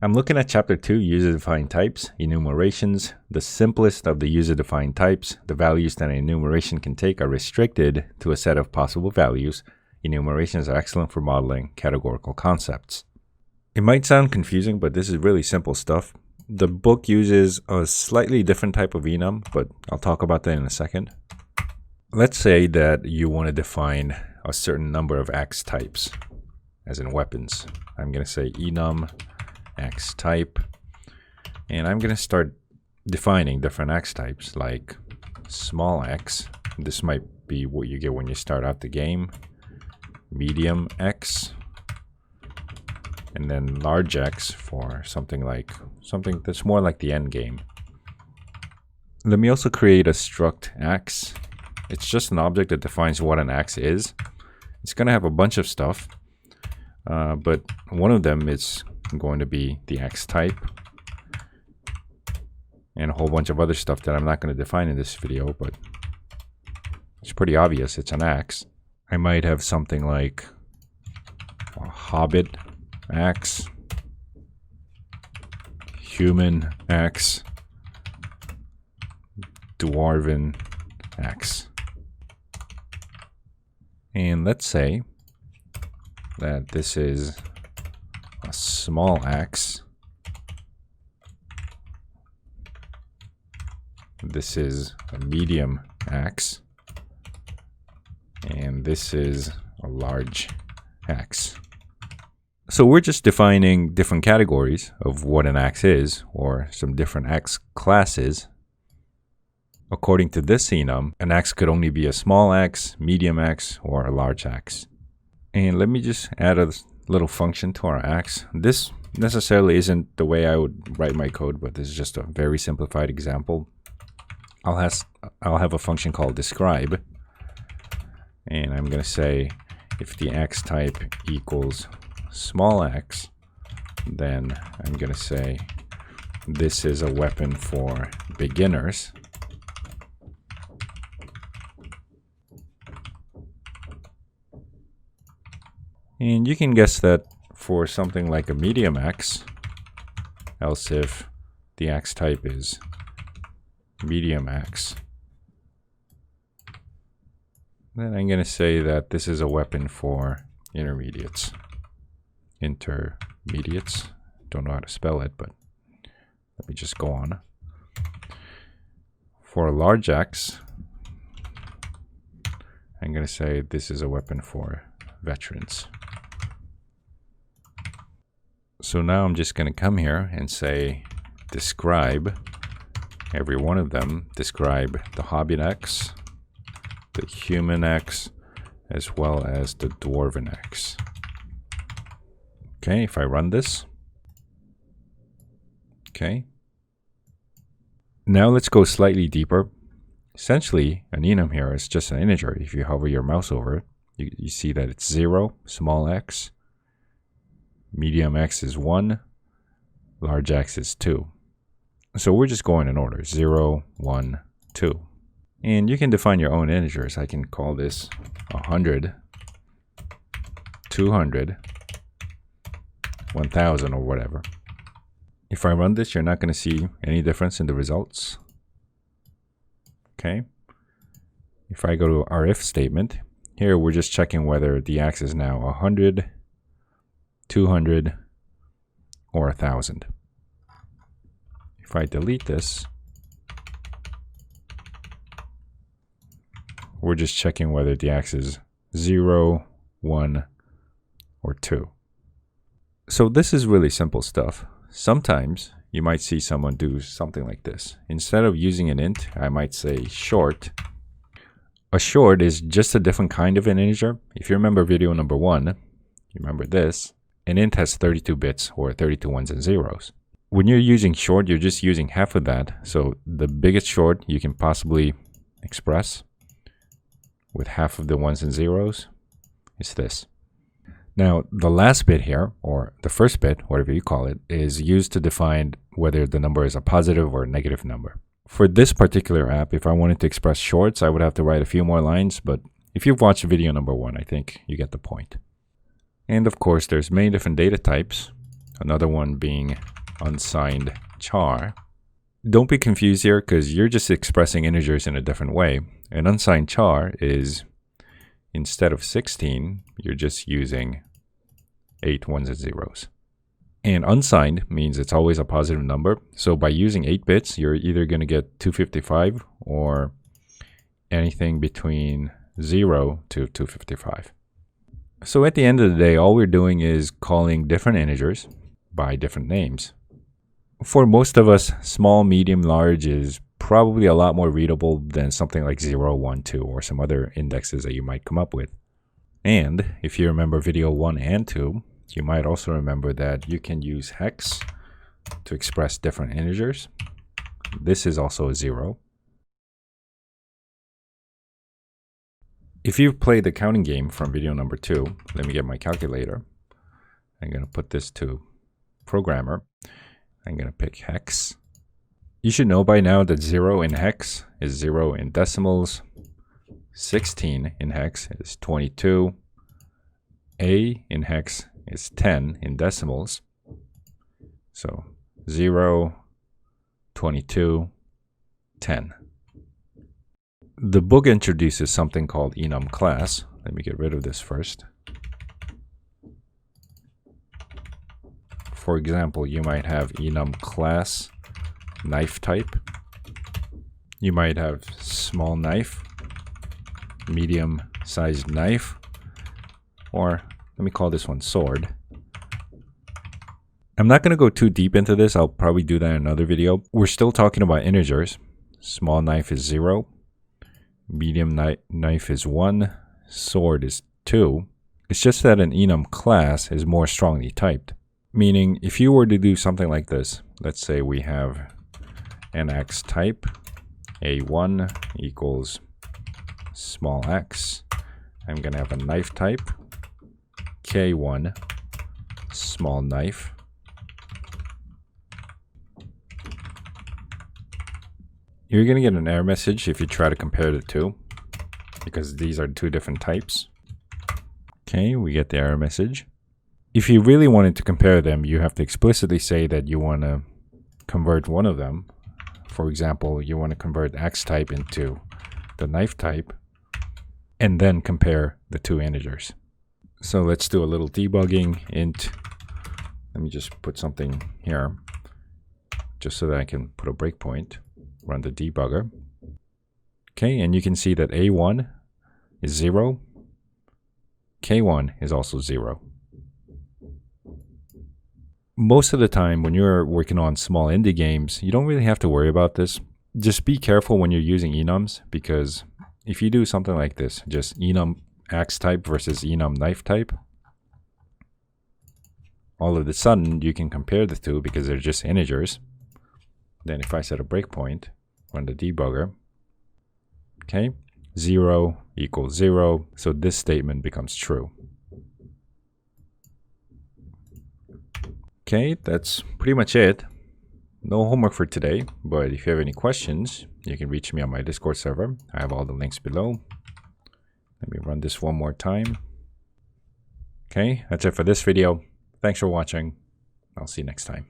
I'm looking at Chapter 2, User-Defined Types, Enumerations. The simplest of the user-defined types, the values that an enumeration can take are restricted to a set of possible values. Enumerations are excellent for modeling categorical concepts. It might sound confusing, but this is really simple stuff. The book uses a slightly different type of enum, but I'll talk about that in a second. Let's say that you want to define a certain number of X types, as in weapons. I'm going to say enum X type, and I'm going to start defining different X types, like small x. This might be what you get when you start out the game. Medium X, and then large X for something that's more like the end game. Let me also create a struct X. It's just an object that defines what an X is. It's going to have a bunch of stuff, but one of them is going to be the X type, and a whole bunch of other stuff that I'm not going to define in this video, but it's pretty obvious it's an X. I might have something like a Hobbit X, Human X, Dwarven X. And let's say that this is a small x, this is a medium x, and this is a large x. So we're just defining different categories of what an x is, or some different x classes. According to this enum, an x could only be a small x, medium x, or a large x. And let me just add a little function to our x. This necessarily isn't the way I would write my code, but this is just a very simplified example. I'll have a function called describe, and I'm going to say if the x type equals small x, then I'm going to say this is a weapon for beginners. And you can guess that for something like a medium x, else if the x type is medium x, then I'm going to say that this is a weapon for intermediates. Intermediates. Don't know how to spell it, but let me just go on. For a large x, I'm going to say this is a weapon for veterans. So now I'm just going to come here and say describe every one of them. Describe the Hobbit X, the Human X, as well as the Dwarven X. Okay, if I run this. Okay. Now let's go slightly deeper. Essentially, an enum here is just an integer. If you hover your mouse over it, you see that it's 0, small x, medium x is 1, large x is 2. So we're just going in order, 0, 1, 2. And you can define your own integers. I can call this 100, 200, 1000, or whatever. If I run this, you're not going to see any difference in the results. Okay. If I go to our if statement, here we're just checking whether the x is now 100, 200, or 1000. If I delete this, we're just checking whether the x is 0, 1, or 2. So this is really simple stuff. Sometimes you might see someone do something like this. Instead of using an int, I might say short. A short is just a different kind of an integer. If you remember video number 1, you remember this. An int has 32 bits, or 32 ones and zeros. When you're using short, you're just using half of that. So the biggest short you can possibly express with half of the ones and zeros is this. Now, the last bit here, or the first bit, whatever you call it, is used to define whether the number is a positive or a negative number. For this particular app, if I wanted to express shorts, I would have to write a few more lines, but if you've watched video number 1, I think you get the point. And of course, there's many different data types. another one being unsigned char. Don't be confused here because you're just expressing integers in a different way. An unsigned char is, instead of 16, you're just using 8 ones and zeros. And unsigned means it's always a positive number. So by using 8 bits, you're either going to get 255 or anything between 0 to 255. So at the end of the day, all we're doing is calling different integers by different names. For most of us, small, medium, large is probably a lot more readable than something like 0, 1, 2, or some other indexes that you might come up with. And if you remember video 1 and 2, you might also remember that you can use hex to express different integers. This is also a 0. If you've played the counting game from video number 2, let me get my calculator. I'm going to put this to programmer. I'm going to pick hex. You should know by now that 0 in hex is 0 in decimals. 16 in hex is 22. A in hex is 10 in decimals. So 0, 22, 10. The book introduces something called enum class. Let me get rid of this first. For example, you might have enum class knife type. You might have small knife, medium sized knife, or let me call this one sword. I'm not going to go too deep into this. I'll probably do that in another video. We're still talking about integers. Small knife is 0. Medium knife is 1. Sword is 2. It's just that an enum class is more strongly typed. Meaning, if you were to do something like this, let's say we have nx type, a1 equals small x. I'm going to have a knife type, k1, small knife. You're going to get an error message if you try to compare the two, because these are two different types. Okay, we get the error message. If you really wanted to compare them, you have to explicitly say that you want to convert one of them. For example, you want to convert X type into the knife type, and then compare the two integers. So let's do a little debugging. Int, let me just put something here, just so that I can put a breakpoint. Run the debugger. Okay, and you can see that A1 is 0. K1 is also 0. Most of the time when you're working on small indie games, you don't really have to worry about this. Just be careful when you're using enums, because if you do something like this, just enum axe type versus enum knife type, all of a sudden you can compare the two because they're just integers. Then if I set a breakpoint, run the debugger, okay, 0 equals 0, so this statement becomes true. Okay, that's pretty much it. No homework for today, but if you have any questions, you can reach me on my Discord server. I have all the links below. Let me run this one more time. Okay, that's it for this video. Thanks for watching. I'll see you next time.